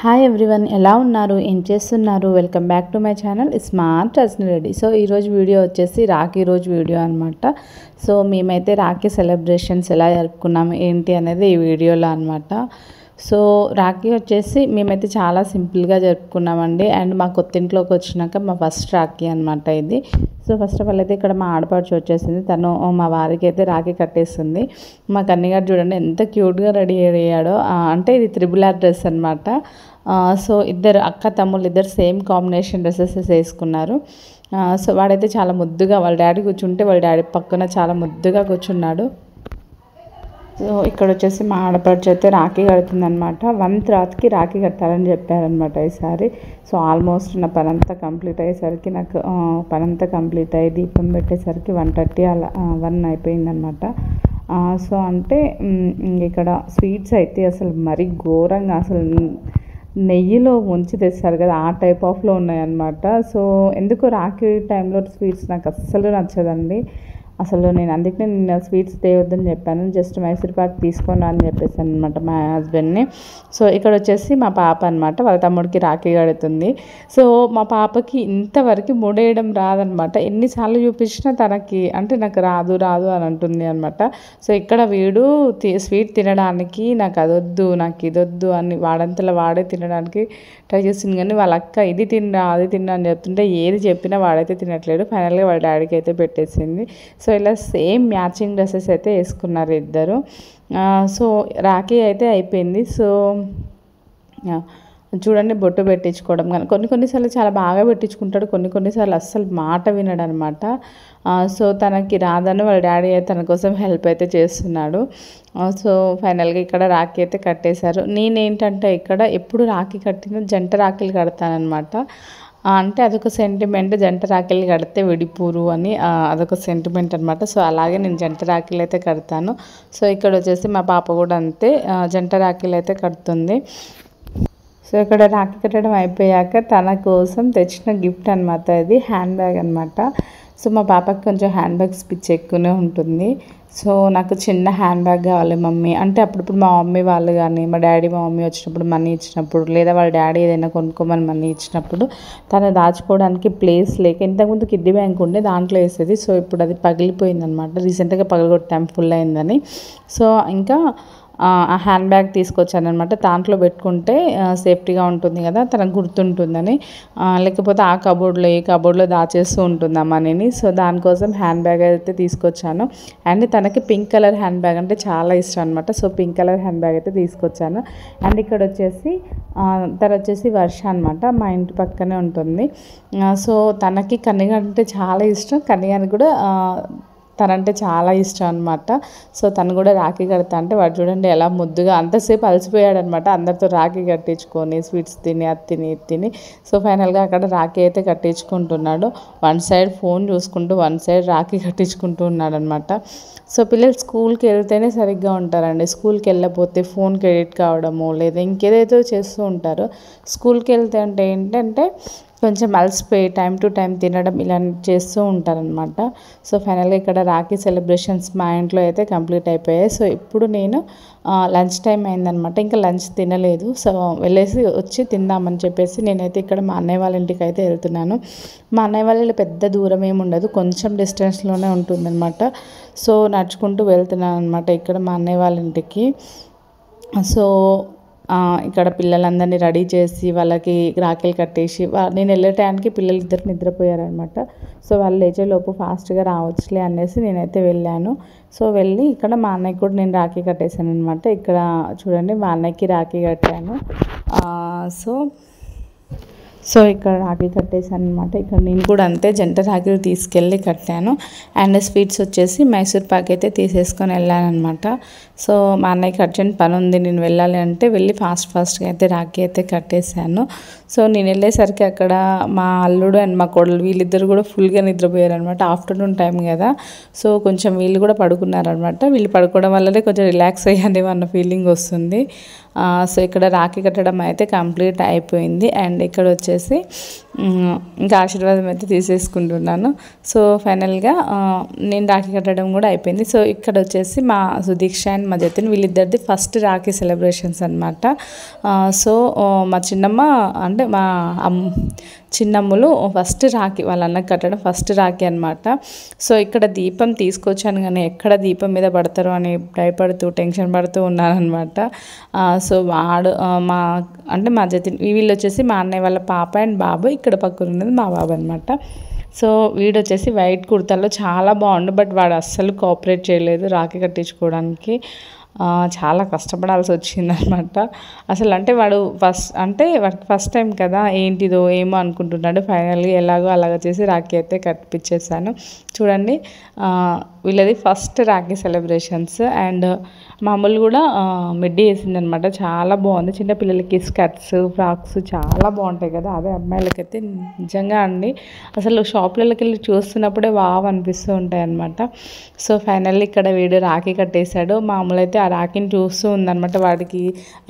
Hi everyone, ఎలా ఉన్నారు? ఏం చేస్తున్నారు? Welcome back to my channel smart Rajani Reddy. So ఈరోజు వీడియో వచ్చేసి రాఖీ రోజు వీడియో అనమాట. సో మేమైతే రాఖీ సెలబ్రేషన్స్ ఎలా జరుపుకున్నాము ఏంటి అనేది ఈ వీడియోలో అనమాట. సో రాఖీ వచ్చేసి మేమైతే చాలా సింపుల్గా జరుపుకున్నామండి. అండ్ మా కొత్తింట్లోకి వచ్చినాక మా ఫస్ట్ రాఖీ అనమాట ఇది. సో ఫస్ట్ ఆఫ్ ఆల్ అయితే ఇక్కడ మా ఆడపడుచు వచ్చేసింది. తను మా వారికి అయితే రాఖీ కట్టేస్తుంది. మా కన్నిగారు చూడండి ఎంత క్యూట్గా రెడీ అయ్యాడో. అంటే ఇది త్రిబుల్ ఆర్ డ్రెస్ అనమాట. సో ఇద్దరు అక్క తమ్ముళ్ళు ఇద్దరు సేమ్ కాంబినేషన్ డ్రెస్సెస్ వేసుకున్నారు. సో వాడైతే చాలా ముద్దుగా వాళ్ళ డాడీ కూర్చుంటే వాళ్ళ డాడీ పక్కన చాలా ముద్దుగా కూర్చున్నాడు. సో ఇక్కడ వచ్చేసి మా ఆడపడుచు అయితే రాఖీ కడుతుందనమాట. 1/3కి రాఖీ కట్టాలని చెప్పారనమాట ఈసారి. సో ఆల్మోస్ట్ నా పనంతా కంప్లీట్ అయ్యేసరికి పనంతా కంప్లీట్ అయ్యి దీపం పెట్టేసరికి 1:30 అలా 1 అయిపోయిందనమాట. సో అంటే ఇక్కడ స్వీట్స్ అయితే అసలు మరీ ఘోరంగా అసలు నెయ్యిలో ముంచి తెస్తారు కదా, ఆ టైప్ ఆఫ్లో ఉన్నాయన్నమాట. సో ఎందుకో రాఖీ టైంలో స్వీట్స్ నాకు అస్సలు నచ్చదండి. అసలు నేను అందుకనే నిన్న స్వీట్స్ తేవద్దని చెప్పాను. జస్ట్ మైసూర్ పాక్ తీసుకొని అని చెప్పేసాను అనమాట మా హస్బెండ్ని. సో ఇక్కడ వచ్చేసి మా పాప అనమాట, వాళ్ళ తమ్ముడికి రాఖీ కడుతుంది. సో మా పాపకి ఇంతవరకు ముడేయడం రాదనమాట. ఎన్నిసార్లు చూపించినా తనకి అంటే నాకు రాదు అని అంటుంది అనమాట. సో ఇక్కడ వీడు స్వీట్ తినడానికి నాకు అదొద్దు నాకు ఇదొద్దు అని వాడంతలో వాడే తినడానికి ట్రై చేస్తుంది. కానీ వాళ్ళ అక్క ఇది తిన్నా అది తిన్నా అని చెప్తుంటే ఏది చెప్పినా వాడైతే తినట్లేడు. ఫైనల్గా వాళ్ళ డాడీకి అయితే పెట్టేసింది. సో ఇలా సేమ్ మ్యాచింగ్ డ్రెస్సెస్ అయితే వేసుకున్నారు ఇద్దరు. సో రాఖీ అయితే అయిపోయింది. సో చూడండి బొట్టు పెట్టించుకోవడం కానీ కొన్నిసార్లు చాలా బాగా పెట్టించుకుంటాడు, కొన్నిసార్లు అస్సలు మాట వినడు అనమాట. సో తనకి రాదని వాళ్ళ డాడీ అయితే తన కోసం హెల్ప్ అయితే చేస్తున్నాడు. సో ఫైనల్గా ఇక్కడ రాఖీ అయితే కట్టేశారు. నేనేంటంటే ఇక్కడ ఎప్పుడు రాఖీ కట్టిన జంట రాఖీలు కడతానమాట. అంటే అదొక సెంటిమెంట్, జంట రాఖీలు కడితే విడిపోరు అని అదొక సెంటిమెంట్ అనమాట. సో అలాగే నేను జంట రాఖీలు అయితే కడతాను. సో ఇక్కడ వచ్చేసి మా పాప కూడా అంతే జంట రాఖీలు అయితే కడుతుంది. సో ఇక్కడ రాఖీ కట్టడం అయిపోయాక తన కోసం తెచ్చిన గిఫ్ట్ అనమాట ఇది, హ్యాండ్ బ్యాగ్ అనమాట. సో మా పాపకి కొంచెం హ్యాండ్ బ్యాగ్స్ పిచ్చి ఎక్కువనే ఉంటుంది. సో నాకు చిన్న హ్యాండ్ బ్యాగ్ కావాలి మమ్మీ అంటే అప్పుడప్పుడు మా మమ్మీ వాళ్ళు కానీ మా డాడీ మా మమ్మీ వచ్చినప్పుడు మనీ ఇచ్చినప్పుడు లేదా వాళ్ళ డాడీ ఏదైనా కొనుక్కోమని మనీ ఇచ్చినప్పుడు తను దాచుకోవడానికి ప్లేస్ లేక ఇంతకుముందు కిడ్డీ బ్యాంక్ ఉండే దాంట్లో వేసేది. సో ఇప్పుడు అది పగిలిపోయింది అనమాట. రీసెంట్గా పగలగొట్టాం ఫుల్ అయిందని. సో ఇంకా ఆ హ్యాండ్ బ్యాగ్ తీసుకొచ్చానమాట. దాంట్లో పెట్టుకుంటే సేఫ్టీగా ఉంటుంది కదా, తనకు గుర్తుంటుందని. లేకపోతే ఆ కబోర్డ్లో ఏ కబోర్డ్లో దాచేస్తూ ఉంటుంది ఆ మనీని. సో దానికోసం హ్యాండ్ బ్యాగ్ అయితే తీసుకొచ్చాను. అండ్ తనకి పింక్ కలర్ హ్యాండ్ బ్యాగ్ అంటే చాలా ఇష్టం అనమాట. So pink colour hand bag అయితే తీసుకొచ్చాను. అండ్ ఇక్కడ వచ్చేసి తను వచ్చేసి వర్ష అనమాట, మా ఇంటి పక్కనే ఉంటుంది. సో తనకి కన్నిగా అంటే చాలా ఇష్టం, కన్నిగానికి కూడా తనంటే చాలా ఇష్టం అనమాట. సో తను కూడా రాఖీ కడతా అంటే వాడు చూడండి ఎలా ముద్దుగా అంతసేపు అలసిపోయాడు అనమాట. అందరితో రాఖీ కట్టించుకొని స్వీట్స్ తిని అది తిని సో ఫైనల్గా అక్కడ రాఖీ అయితే కట్టించుకుంటున్నాడు. వన్ సైడ్ ఫోన్ చూసుకుంటూ వన్ సైడ్ రాఖీ కట్టించుకుంటూ ఉన్నాడు అనమాట. సో పిల్లలు స్కూల్కి వెళ్తేనే సరిగ్గా ఉంటారండి. స్కూల్కి వెళ్ళకపోతే ఫోన్కి ఎడిట్ కావడము లేదా ఇంకేదైతే చేస్తూ ఉంటారు. స్కూల్కి వెళ్తే అంటే ఏంటంటే కొంచెం అలసిపోయి టైం టు టైం తినడం ఇలా చేస్తూ ఉంటారనమాట. సో ఫైనల్గా ఇక్కడ రాఖీ సెలబ్రేషన్స్ మా ఇంట్లో అయితే కంప్లీట్ అయిపోయాయి. సో ఇప్పుడు నేను లంచ్ టైం అయిందనమాట, ఇంకా లంచ్ తినలేదు. సో వెళ్ళేసి వచ్చి తిందామని చెప్పేసి నేనైతే ఇక్కడ మా అన్నయ్య వాళ్ళ ఇంటికి అయితే వెళ్తున్నాను. మా అన్నయ్య వాళ్ళ పెద్ద దూరం ఏమి ఉండదు, కొంచెం డిస్టెన్స్లోనే ఉంటుందన్నమాట. సో నడుచుకుంటూ వెళ్తున్నాను అనమాట ఇక్కడ మా అన్నయ్య వాళ్ళ ఇంటికి. సో ఇక్కడ పిల్లలందరినీ రెడీ చేసి వాళ్ళకి రాఖీలు కట్టేసి నేను వెళ్ళే టైంకి పిల్లలు ఇద్దరు నిద్రపోయారనమాట. సో వాళ్ళు లేచేలోపు ఫాస్ట్గా రావచ్చులే అనేసి నేనైతే వెళ్ళాను. సో వెళ్ళి ఇక్కడ మా అన్నయ్యకి కూడా నేను రాఖీ కట్టేశాను అనమాట. ఇక్కడ చూడండి మా అన్నయ్యకి రాఖీ కట్టాను. సో ఇక్కడ రాఖీ కట్టేశాను అనమాట. ఇక్కడ నేను కూడా అంతే జంట రాఖీలు తీసుకెళ్ళి కట్టాను. అండ్ స్వీట్స్ వచ్చేసి మైసూర్ పాక్ అయితే తీసేసుకొని వెళ్ళాను అనమాట. సో మా అన్నయ్యకి అర్జెంట్ పని ఉంది నేను వెళ్ళాలి అంటే వెళ్ళి ఫాస్ట్గా అయితే రాఖీ అయితే కట్టేశాను. సో నేను వెళ్ళేసరికి అక్కడ మా అల్లుడు అండ్ మా కోడలు వీళ్ళిద్దరు కూడా ఫుల్గా నిద్రపోయారు అనమాట. ఆఫ్టర్నూన్ టైం కదా, సో కొంచెం వీళ్ళు కూడా పడుకున్నారనమాట. వీళ్ళు పడుకోవడం వల్లనే కొంచెం రిలాక్స్ అయ్యానేమో అన్న ఫీలింగ్ వస్తుంది. సో ఇక్కడ రాఖీ కట్టడం అయితే కంప్లీట్ అయిపోయింది. అండ్ ఇక్కడ వచ్చేసి ఇంకా ఆశీర్వాదం అయితే తీసేసుకుంటున్నాను. సో ఫైనల్గా నేను రాఖీ కట్టడం కూడా అయిపోయింది. సో ఇక్కడ వచ్చేసి మా సుదీక్ష అండ్ మా జతిన్ వీళ్ళిద్దరిది ఫస్ట్ రాఖీ సెలబ్రేషన్స్ అనమాట. సో మా చిన్నమ్మ అంటే మా చిన్నమ్మలు ఫస్ట్ రాఖీ వాళ్ళ అన్నకు కట్టడం ఫస్ట్ రాఖీ అనమాట. సో ఇక్కడ దీపం తీసుకొచ్చాను కానీ ఎక్కడ దీపం మీద పడతారో అని భయపడుతూ టెన్షన్ పడుతూ ఉన్నానమాట. సో వాడు మా జతిన్ వీళ్ళు వచ్చేసి మా అన్నయ్య వాళ్ళ పాప అండ్ బాబు, ఇక్కడ పక్కన ఉన్నది మా బాబు అనమాట. సో వీడు వచ్చేసి వైట్ కుర్తాలో చాలా బాగుండు, బట్ వాడు అస్సలు కోఆపరేట్ చేయలేదు రాఖీ కట్టించుకోవడానికి. చాలా కష్టపడాల్సి వచ్చిందనమాట. అసలు అంటే వాడు వాడికి ఫస్ట్ టైం కదా, ఏంటిదో ఏమో అనుకుంటున్నాడు. ఫైనల్లీ ఎలాగో అలాగ చేసి రాఖీ అయితే కట్టిపించేసాను. చూడండి వీళ్ళది ఫస్ట్ రాఖీ సెలబ్రేషన్స్. అండ్ మామూలు కూడా మిడ్డీ వేసిందనమాట, చాలా బాగుంది. చిన్నపిల్లలకి స్కర్ట్స్ ఫ్రాక్స్ చాలా బాగుంటాయి కదా, అదే అమ్మాయిలకైతే నిజంగా అండి అసలు షాప్లకి వెళ్ళి చూస్తున్నప్పుడే వావ్ అనిపిస్తూ ఉంటాయి అనమాట. సో ఫైనల్లీ ఇక్కడ వీడు రాఖీ కట్టేశాడు. మామూలు అయితే ఆ రాఖీని చూస్తూ ఉందన్నమాట. వాడికి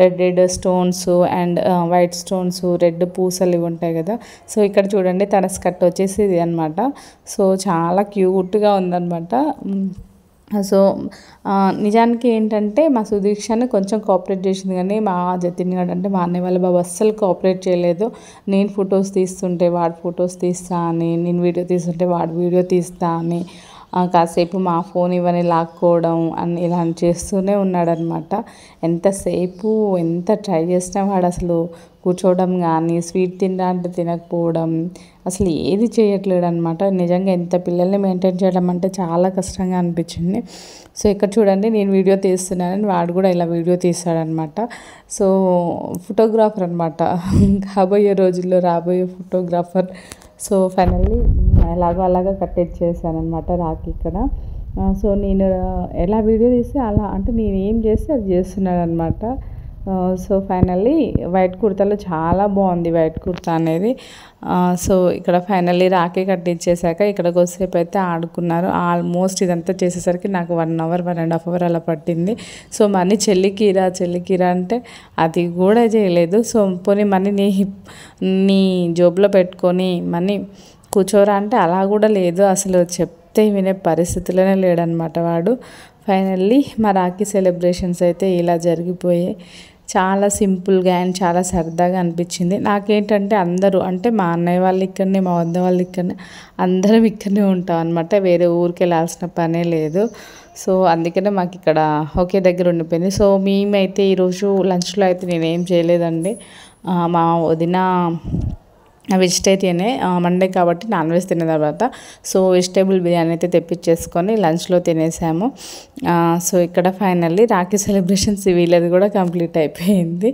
red stones and white stones, red పూసలు ఇవి ఉంటాయి కదా. సో ఇక్కడ చూడండి తన స్కర్ట్ వచ్చేసి ఇది అనమాట. సో చాలా క్యూట్గా ఉందన్నమాట. సో నిజానికి ఏంటంటే మా సుదీక్షని కొంచెం కోఆపరేట్ చేసింది, కానీ మా జతిన్ గారు అంటే మా అన్నయ్య వాళ్ళ బాబు అస్సలు కోఆపరేట్ చేయలేదు. నేను ఫొటోస్ తీస్తుంటే వాడు ఫొటోస్ తీస్తా అని, నేను వీడియో తీస్తుంటే వాడు వీడియో తీస్తా అని, కాసేపు మా ఫోన్ ఇవన్నీ లాక్కోవడం అని ఇలా చేస్తూనే ఉన్నాడనమాట. ఎంతసేపు ఎంత ట్రై చేసినా వాడు అసలు కూర్చోవడం కానీ స్వీట్ తినడా అంటే తినకపోవడం అసలు ఏది చేయట్లేడు అనమాట. నిజంగా ఎంత పిల్లల్ని మెయింటైన్ చేయడం అంటే చాలా కష్టంగా అనిపించింది. సో ఇక్కడ చూడండి నేను వీడియో తీస్తున్నానని వాడు కూడా ఇలా వీడియో తీస్తాడనమాట. సో ఫోటోగ్రాఫర్ అనమాట, కాబోయే రోజుల్లో రాబోయే ఫోటోగ్రాఫర్. సో ఫైనల్లీ ఎలాగో అలాగా కట్టేసేసాను అనమాట రాఖీ ఇక్కడ. సో నేను ఎలా వీడియో తీస్తే అలా అంటే నేను ఏం చేస్తే అది చేస్తున్నాడు అనమాట. సో ఫైనల్లీ వైట్ కుర్తాలో చాలా బాగుంది వైట్ కుర్తా అనేది. సో ఇక్కడ ఫైనల్లీ రాఖీ కట్టించేసాక ఇక్కడ కొద్దిసేపు అయితే ఆడుకున్నారు. ఆల్మోస్ట్ ఇదంతా చేసేసరికి నాకు 1 అవర్ 1.5 అవర్ అలా పట్టింది. సో మనీ చెల్లికిరా అంటే అది కూడా చేయలేదు. సో పోనీ మనీ నీ జోబులో పెట్టుకొని మనీ కూర్చోరా అంటే అలా కూడా లేదు. అసలు చెప్తే వినే పరిస్థితిలోనే లేడనమాట వాడు. ఫైనల్లీ మా రాఖీ సెలబ్రేషన్స్ అయితే ఇలా జరిగిపోయాయి. చాలా సింపుల్గా అండ్ చాలా సరదాగా అనిపించింది. నాకేంటంటే అందరూ అంటే మా అన్నయ్య వాళ్ళు ఇక్కడనే, మా వద్ద వాళ్ళు ఇక్కడనే, అందరం ఇక్కడనే ఉంటాం అనమాట. వేరే ఊరికి వెళ్ళాల్సిన పనే లేదు. సో అందుకనే మాకు ఇక్కడ ఒకే దగ్గర ఉండిపోయింది. సో మేమైతే ఈరోజు లంచ్లో అయితే నేనేం చేయలేదండి. మా వదిన వెజిటేరియనే, మండే కాబట్టి నాన్ వెజ్ తిన్న తర్వాత సో వెజిటేబుల్ బిర్యానీ అయితే తెప్పించేసుకొని లంచ్లో తినేసాము. సో ఇక్కడ ఫైనల్లీ రాఖీ సెలబ్రేషన్స్ వీళ్ళది కూడా కంప్లీట్ అయిపోయింది.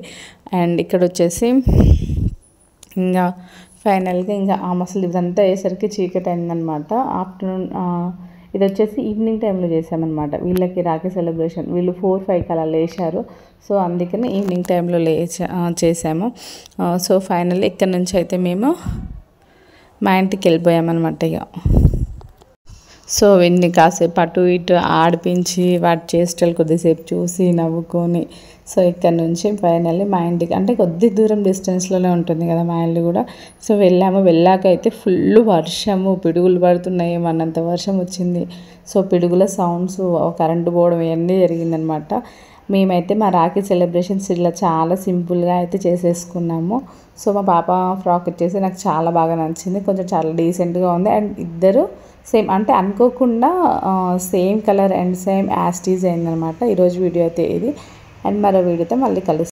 అండ్ ఇక్కడ వచ్చేసి ఇంకా ఫైనల్గా ఇంకా అసలు ఇదంతా అయ్యేసరికి చీకటి అయిందనమాట. ఆఫ్టర్నూన్ ఇది వచ్చేసి ఈవినింగ్ టైంలో చేసామన్నమాట. వీళ్ళకి రాఖీ సెలబ్రేషన్ వీళ్ళు 4-5 అలా లేచారు. సో అందుకని ఈవినింగ్ టైంలో చేసాము. సో ఫైనల్లీ ఇక్కడ నుంచి అయితే మేము మా ఇంటికి వెళ్ళిపోయామన్నమాట. ఇక సో వీడిని కాసేపు అటు ఇటు ఆడిపించి వాటి చేష్టలు కొద్దిసేపు చూసి నవ్వుకొని సో ఇక్కడ నుంచి ఫైనల్లీ మా ఇంటికి అంటే కొద్ది దూరం డిస్టెన్స్లోనే ఉంటుంది కదా మా ఇల్లు కూడా. సో వెళ్ళాక అయితే ఫుల్ వర్షము, పిడుగులు పడుతున్నాయి, అన్నంత వర్షం వచ్చింది. సో పిడుగుల సౌండ్స్, కరెంటు పోవడం ఇవన్నీ జరిగిందనమాట. మేమైతే మా రాఖీ సెలబ్రేషన్స్ ఇలా చాలా సింపుల్గా అయితే చేసేసుకున్నాము. సో మా పాప ఫ్రాక్ వచ్చేసి నాకు చాలా బాగా నచ్చింది, కొంచెం చాలా డీసెంట్గా ఉంది. అండ్ ఇద్దరు సేమ్ అంటే అనుకోకుండా సేమ్ కలర్ అండ్ సేమ్ యాస్టీజ్ అయిందనమాట. ఈరోజు వీడియో అయితే ఇది. అండ్ మరో వీడియోతో మళ్ళీ కలుస్తాను.